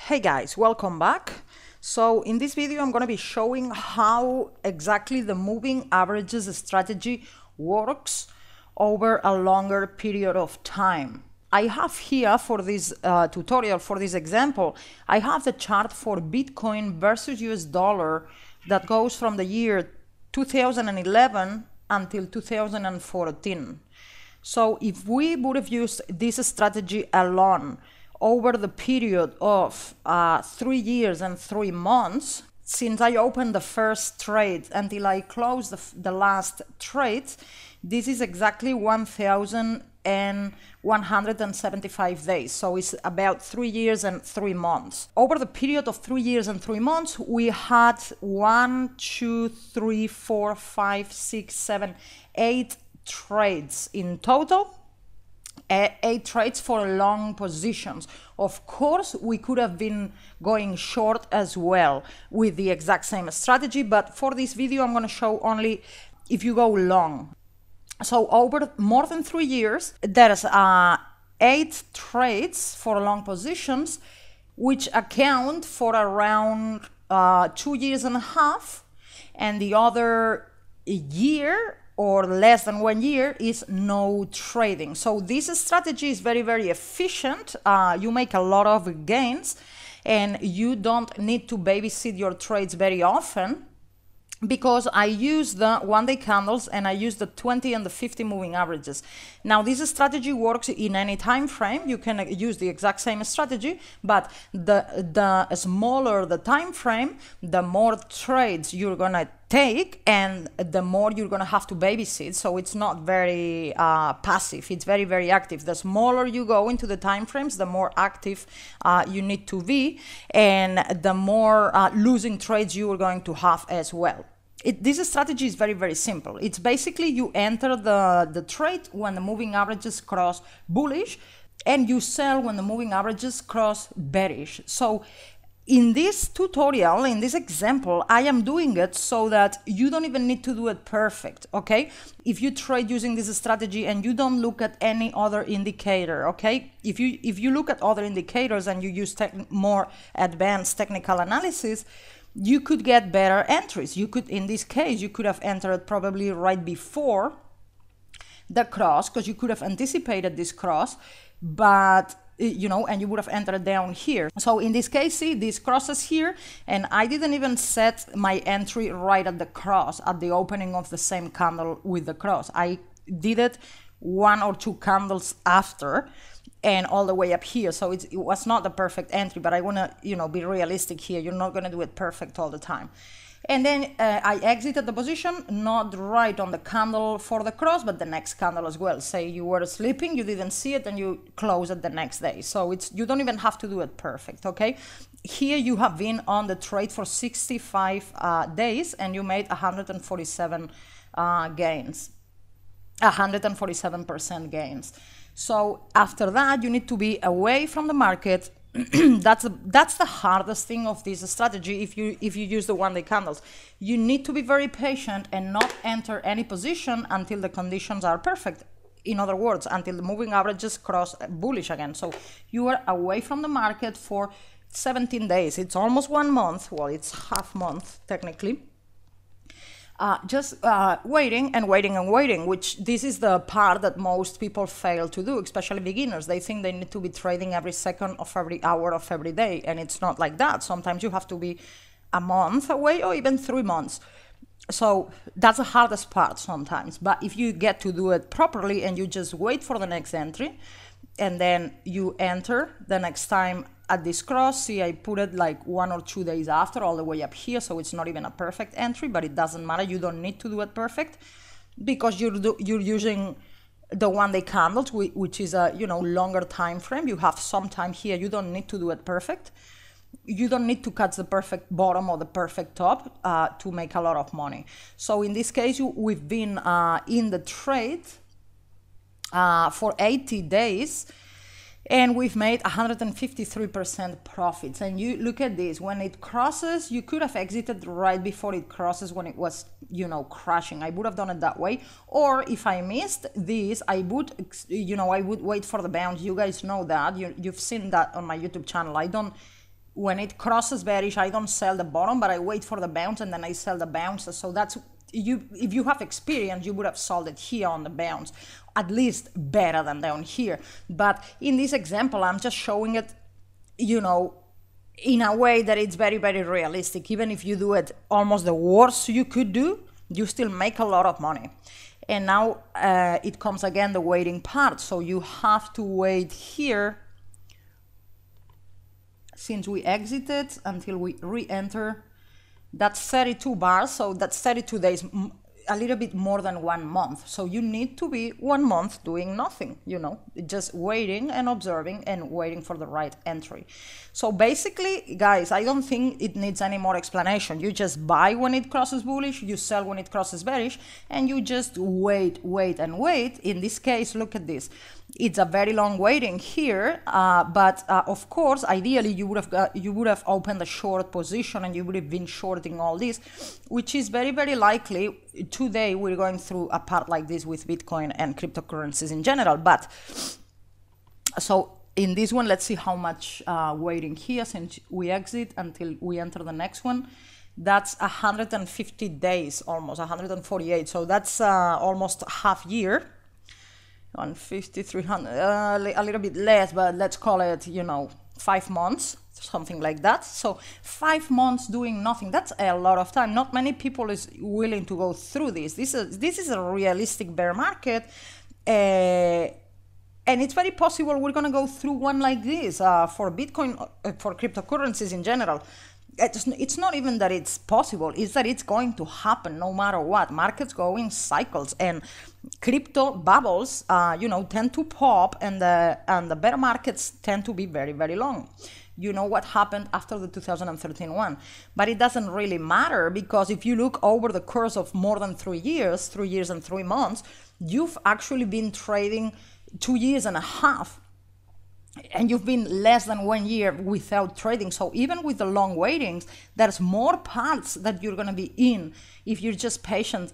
Hey guys, welcome back. So in this video, I'm going to be showing how exactly the moving averages strategy works over a longer period of time. I have here for this tutorial, for this example, I have the chart for Bitcoin versus US dollar that goes from the year 2011 until 2014. So if we would have used this strategy alone over the period of 3 years and 3 months, since I opened the first trade until I closed the last trade, this is exactly 1,175 days. So it's about 3 years and 3 months. Over the period of 3 years and 3 months, we had 8 trades in total. 8 trades for long positions. Of course, we could have been going short as well with the exact same strategy, but for this video, I'm going to show only if you go long. So over more than 3 years, there's 8 trades for long positions, which account for around 2 years and a half, and the other year or less than 1 year is no trading. So this strategy is very, very efficient. You make a lot of gains and you don't need to babysit your trades very often, because I use the 1-day candles and I use the 20 and the 50 moving averages. Now this strategy works in any time frame. You can use the exact same strategy, but the smaller the time frame, the more trades you're gonna take and the more you're gonna have to babysit. So it's not very passive, it's very, very active. The smaller you go into the time frames, the more active you need to be, and the more losing trades you are going to have as well. This strategy is very, very simple. It's basically you enter the trade when the moving averages cross bullish, and you sell when the moving averages cross bearish. So in this tutorial, in this example, I am doing it so that you don't even need to do it perfect, okay? If you trade using this strategy and you don't look at any other indicator, okay? If you look at other indicators and you use more advanced technical analysis, you could get better entries. You could, in this case, you could have entered probably right before the cross, because you could have anticipated this cross, but you know, and you would have entered down here. So in this case, see, this crosses here, and I didn't even set my entry right at the cross, at the opening of the same candle with the cross. I did it 1 or 2 candles after, and all the way up here. So it was not the perfect entry, but I want to, you know, be realistic here. You're not going to do it perfect all the time. And then I exited the position, not right on the candle for the cross, but the next candle as well. Say you were sleeping, you didn't see it, and you close it the next day. So you don't even have to do it perfect, okay? Here you have been on the trade for 65 days, and you made 147 gains, 147% gains. So after that, you need to be away from the market. That's the hardest thing of this strategy. If you use the 1-day candles, you need to be very patient and not enter any position until the conditions are perfect. In other words, until the moving averages cross bullish again. So you are away from the market for 17 days. It's almost 1 month. Well, it's half month technically. Just waiting and waiting and waiting, which this is the part that most people fail to do, especially beginners. They think they need to be trading every second of every hour of every day, and it's not like that. Sometimes you have to be a month away or even 3 months. So that's the hardest part sometimes. But if you get to do it properly and you just wait for the next entry, and then you enter the next time at this cross, see, I put it like 1 or 2 days after, all the way up here, so it's not even a perfect entry, but it doesn't matter. You don't need to do it perfect because you're using the 1-day candles, which is a, you know, longer time frame. You have some time here. You don't need to do it perfect. You don't need to catch the perfect bottom or the perfect top to make a lot of money. So in this case, we've been in the trade for 80 days, and we've made 153% profits. And you look at this, when it crosses, you could have exited right before it crosses when it was, you know, crashing. I would have done it that way. Or if I missed this, I would, you know, I would wait for the bounce. You guys know that. You've seen that on my YouTube channel. I don't when it crosses bearish, I don't sell the bottom, but I wait for the bounce and then I sell the bounce. So that's, if you have experience, you would have sold it here on the bounce, at least better than down here. But in this example, I'm just showing it, you know, in a way that it's very, very realistic. Even if you do it almost the worst you could do, you still make a lot of money. And now it comes again the waiting part. So you have to wait here since we exited until we re-enter. That's 32 bars, so that's 32 days, a little bit more than 1 month. So you need to be 1 month doing nothing, you know, just waiting and observing and waiting for the right entry. So basically, guys, I don't think it needs any more explanation. You just buy when it crosses bullish, you sell when it crosses bearish, and you just wait, wait, and wait. In this case, look at this. It's a very long waiting here, but of course, ideally, you would have opened a short position and you would have been shorting all this, which is very, very likely. Today, we're going through a part like this with Bitcoin and cryptocurrencies in general. But so in this one, let's see how much waiting here since we exit until we enter the next one. That's 150 days, almost 148. So that's almost half year. 150, 300, a little bit less, but let's call it, you know, 5 months, something like that. So 5 months doing nothing, that's a lot of time. Not many people is willing to go through this. This is a realistic bear market, and it's very possible we're going to go through one like this for Bitcoin, for cryptocurrencies in general. It's not even that it's possible, it's that it's going to happen no matter what. Markets go in cycles, and crypto bubbles, you know, tend to pop, and the bear markets tend to be very, very long. You know what happened after the 2013 one, but it doesn't really matter, because if you look over the course of more than 3 years, 3 years and 3 months, you've actually been trading 2 years and a half. And you've been less than 1 year without trading. So even with the long waitings, there's more parts that you're going to be in if you're just patient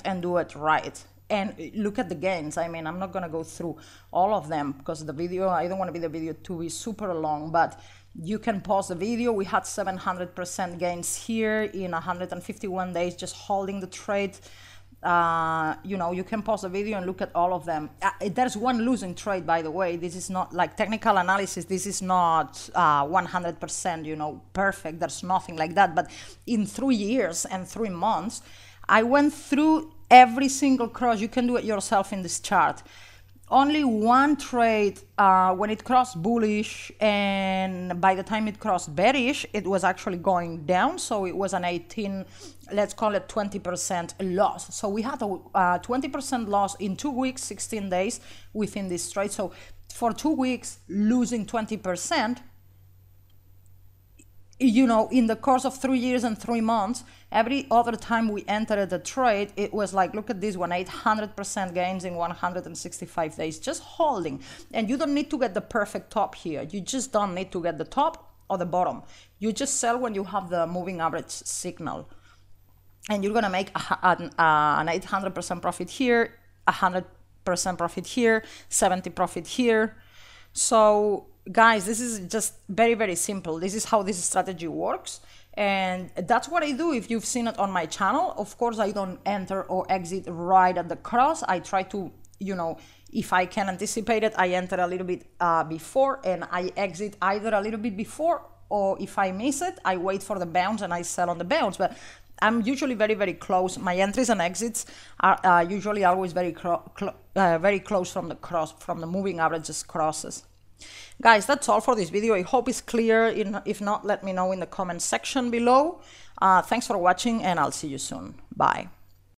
and do it right. And look at the gains. I mean, I'm not going to go through all of them because the video, I don't want the video to be super long, but you can pause the video. We had 700% gains here in 151 days, just holding the trade. You know, you can pause the video and look at all of them. There's one losing trade, by the way. This is not like technical analysis. This is not 100%, you know, perfect. There's nothing like that. But in 3 years and 3 months, I went through every single cross. You can do it yourself in this chart. Only one trade when it crossed bullish, and by the time it crossed bearish, it was actually going down. So it was an 18, let's call it 20% loss. So we had a 20% loss in 2 weeks, 16 days within this trade. So for 2 weeks, losing 20%, you know, in the course of 3 years and 3 months, every other time we entered the trade, it was like, look at this one, 800% gains in 165 days, just holding. And you don't need to get the perfect top here. You just don't need to get the top or the bottom. You just sell when you have the moving average signal. And you're going to make an 800% profit here, 100% profit here, 70 profit here. So guys, this is just very, very simple. This is how this strategy works. And that's what I do. If you've seen it on my channel, of course, I don't enter or exit right at the cross. I try to, you know, if I can anticipate it, I enter a little bit before, and I exit either a little bit before, or if I miss it, I wait for the bounce and I sell on the bounce. But I'm usually very, very close. My entries and exits are usually always very close from the cross, from the moving averages crosses. Guys, that's all for this video. I hope it's clear. If not, let me know in the comment section below. Thanks for watching, and I'll see you soon. Bye.